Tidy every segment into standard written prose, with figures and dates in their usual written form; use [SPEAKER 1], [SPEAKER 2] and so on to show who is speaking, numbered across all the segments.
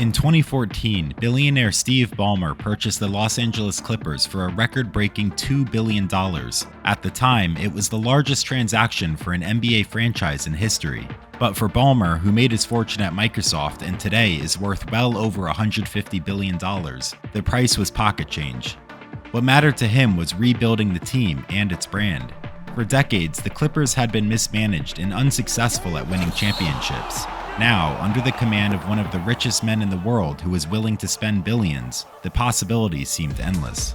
[SPEAKER 1] In 2014, billionaire Steve Ballmer purchased the Los Angeles Clippers for a record-breaking $2 billion. At the time, it was the largest transaction for an NBA franchise in history. But for Balmer, who made his fortune at Microsoft and today is worth well over $150 billion, the price was pocket change. What mattered to him was rebuilding the team and its brand. For decades, the Clippers had been mismanaged and unsuccessful at winning championships. Now, under the command of one of the richest men in the world who was willing to spend billions, the possibilities seemed endless.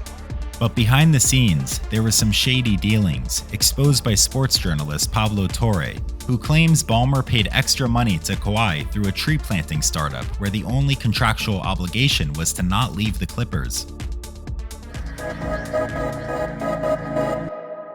[SPEAKER 1] But behind the scenes, there were some shady dealings, exposed by sports journalist Pablo Torre, who claims Balmer paid extra money to Kawhi through a tree planting startup where the only contractual obligation was to not leave the Clippers.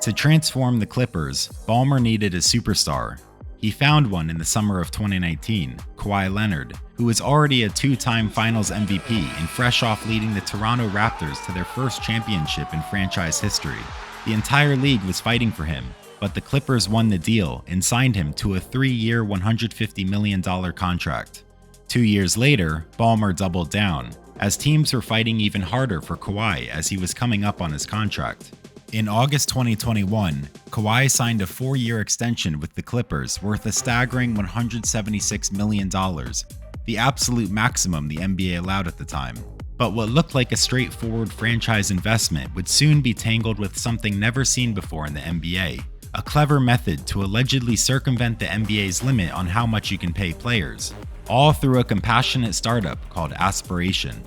[SPEAKER 1] To transform the Clippers, Balmer needed a superstar. He found one in the summer of 2019, Kawhi Leonard, who was already a two-time Finals MVP and fresh off leading the Toronto Raptors to their first championship in franchise history. The entire league was fighting for him, but the Clippers won the deal and signed him to a 3-year, $150 million contract. 2 years later, Balmer doubled down, as teams were fighting even harder for Kawhi as he was coming up on his contract. In August 2021, Kawhi signed a 4-year extension with the Clippers worth a staggering $176 million, the absolute maximum the NBA allowed at the time. But what looked like a straightforward franchise investment would soon be tangled with something never seen before in the NBA, a clever method to allegedly circumvent the NBA's limit on how much you can pay players, all through a compassionate startup called Aspiration.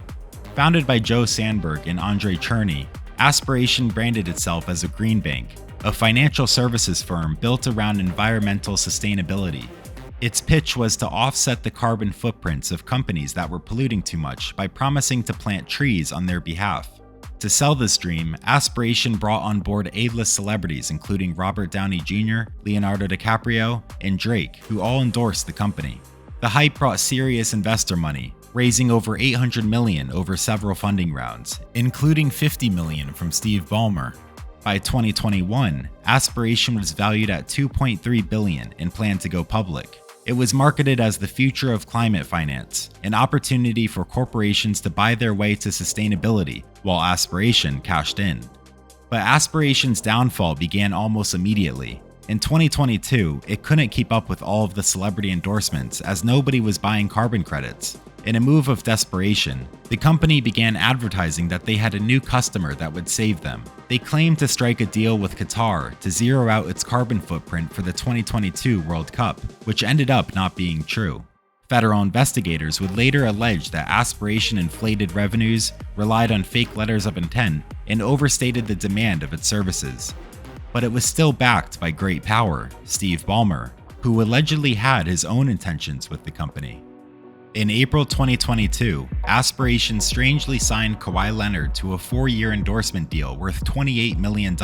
[SPEAKER 1] Founded by Joe Sandberg and Andre Cherney, Aspiration branded itself as a green bank, a financial services firm built around environmental sustainability. Its pitch was to offset the carbon footprints of companies that were polluting too much by promising to plant trees on their behalf. To sell this dream, Aspiration brought on board A-list celebrities including Robert Downey Jr., Leonardo DiCaprio, and Drake, who all endorsed the company. The hype brought serious investor money, raising over $800 million over several funding rounds, including $50 million from Steve Ballmer. By 2021, Aspiration was valued at $2.3 billion and planned to go public. It was marketed as the future of climate finance, an opportunity for corporations to buy their way to sustainability, while Aspiration cashed in. But Aspiration's downfall began almost immediately. In 2022, it couldn't keep up with all of the celebrity endorsements as nobody was buying carbon credits. In a move of desperation, the company began advertising that they had a new customer that would save them. They claimed to strike a deal with Qatar to zero out its carbon footprint for the 2022 World Cup, which ended up not being true. Federal investigators would later allege that Aspiration inflated revenues, relied on fake letters of intent, and overstated the demand of its services. But it was still backed by great power, Steve Ballmer, who allegedly had his own intentions with the company. In April 2022, Aspiration strangely signed Kawhi Leonard to a 4-year endorsement deal worth $28 million,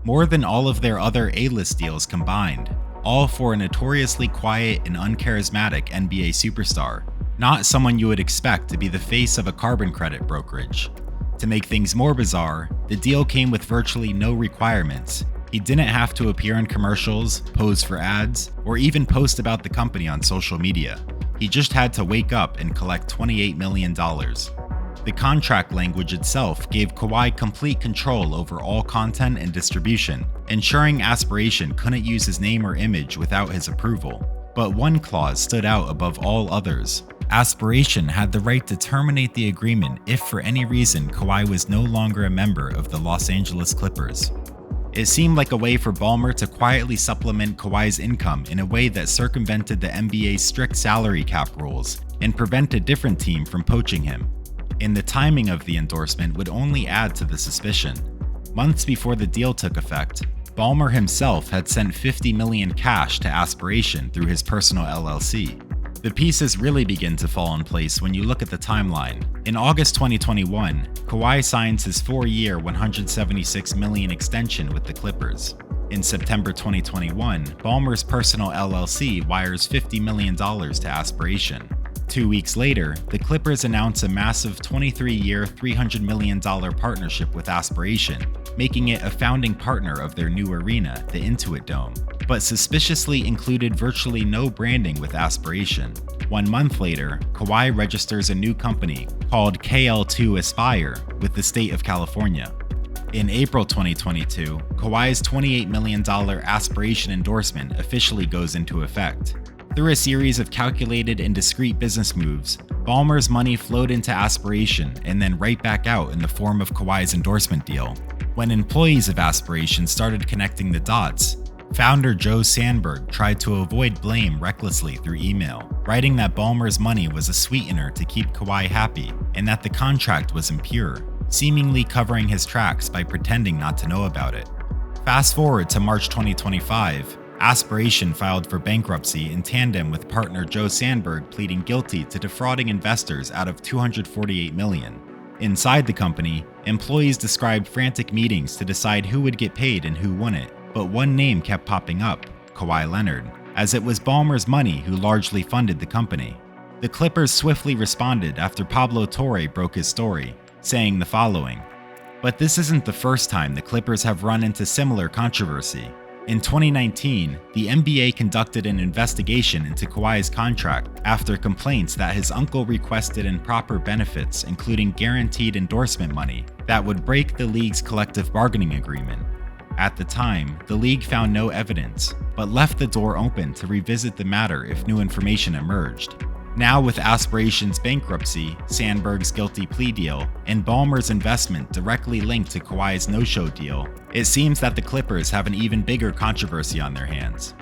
[SPEAKER 1] more than all of their other A-list deals combined, all for a notoriously quiet and uncharismatic NBA superstar, not someone you would expect to be the face of a carbon credit brokerage. To make things more bizarre, the deal came with virtually no requirements. He didn't have to appear in commercials, pose for ads, or even post about the company on social media. He just had to wake up and collect $28 million. The contract language itself gave Kawhi complete control over all content and distribution, ensuring Aspiration couldn't use his name or image without his approval. But one clause stood out above all others. Aspiration had the right to terminate the agreement if for any reason Kawhi was no longer a member of the Los Angeles Clippers. It seemed like a way for Balmer to quietly supplement Kawhi's income in a way that circumvented the NBA's strict salary cap rules and prevent a different team from poaching him. And the timing of the endorsement would only add to the suspicion. Months before the deal took effect, Balmer himself had sent $50 million cash to Aspiration through his personal LLC. The pieces really begin to fall in place when you look at the timeline. In August 2021, Kawhi signs his 4-year, $176 million extension with the Clippers. In September 2021, Balmer's personal LLC wires $50 million to Aspiration. 2 weeks later, the Clippers announce a massive 23-year, $300 million partnership with Aspiration, making it a founding partner of their new arena, the Intuit Dome, but suspiciously included virtually no branding with Aspiration. 1 month later, Kawhi registers a new company called KL2 Aspire with the state of California. In April 2022, Kawhi's $28 million Aspiration endorsement officially goes into effect. Through a series of calculated and discreet business moves, Ballmer's money flowed into Aspiration and then right back out in the form of Kawhi's endorsement deal. When employees of Aspiration started connecting the dots, founder Joe Sandberg tried to avoid blame recklessly through email, writing that Ballmer's money was a sweetener to keep Kawhi happy and that the contract was impure, seemingly covering his tracks by pretending not to know about it. Fast forward to March 2025, Aspiration filed for bankruptcy in tandem with partner Joe Sandberg pleading guilty to defrauding investors out of $248 million. Inside the company, employees described frantic meetings to decide who would get paid and who wouldn't, but one name kept popping up, Kawhi Leonard, as it was Ballmer's money who largely funded the company. The Clippers swiftly responded after Pablo Torre broke his story, saying the following: "But this isn't the first time the Clippers have run into similar controversy. In 2019, the NBA conducted an investigation into Kawhi's contract after complaints that his uncle requested improper benefits, including guaranteed endorsement money, that would break the league's collective bargaining agreement. At the time, the league found no evidence, but left the door open to revisit the matter if new information emerged. Now with Aspiration's bankruptcy, Sandberg's guilty plea deal, and Ballmer's investment directly linked to Kawhi's no-show deal, it seems that the Clippers have an even bigger controversy on their hands."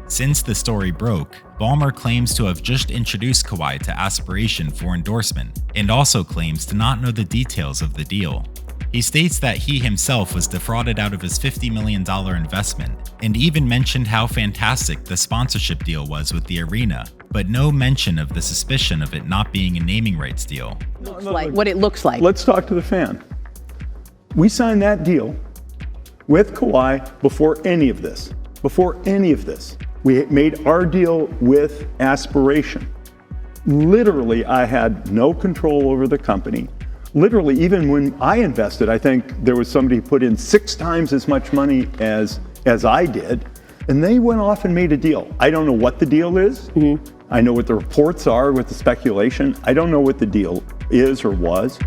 [SPEAKER 1] Since the story broke, Balmer claims to have just introduced Kawhi to Aspiration for endorsement, and also claims to not know the details of the deal. He states that he himself was defrauded out of his $50 million investment, and even mentioned how fantastic the sponsorship deal was with the arena, but no mention of the suspicion of it not being a naming rights deal.
[SPEAKER 2] What it looks like.
[SPEAKER 3] Let's talk to the fan. We signed that deal with Kawhi before any of this. Before any of this. We made our deal with Aspiration. Literally, I had no control over the company. Literally, even when I invested, I think there was somebody who put in 6 times as much money as I did, and they went off and made a deal. I don't know what the deal is. I know what the reports are with the speculation. I don't know what the deal is or was.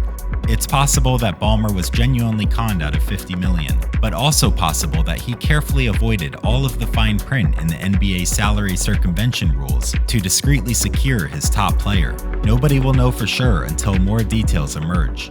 [SPEAKER 1] It's possible that Balmer was genuinely conned out of $50 million, but also possible that he carefully avoided all of the fine print in the NBA salary circumvention rules to discreetly secure his top player. Nobody will know for sure until more details emerge.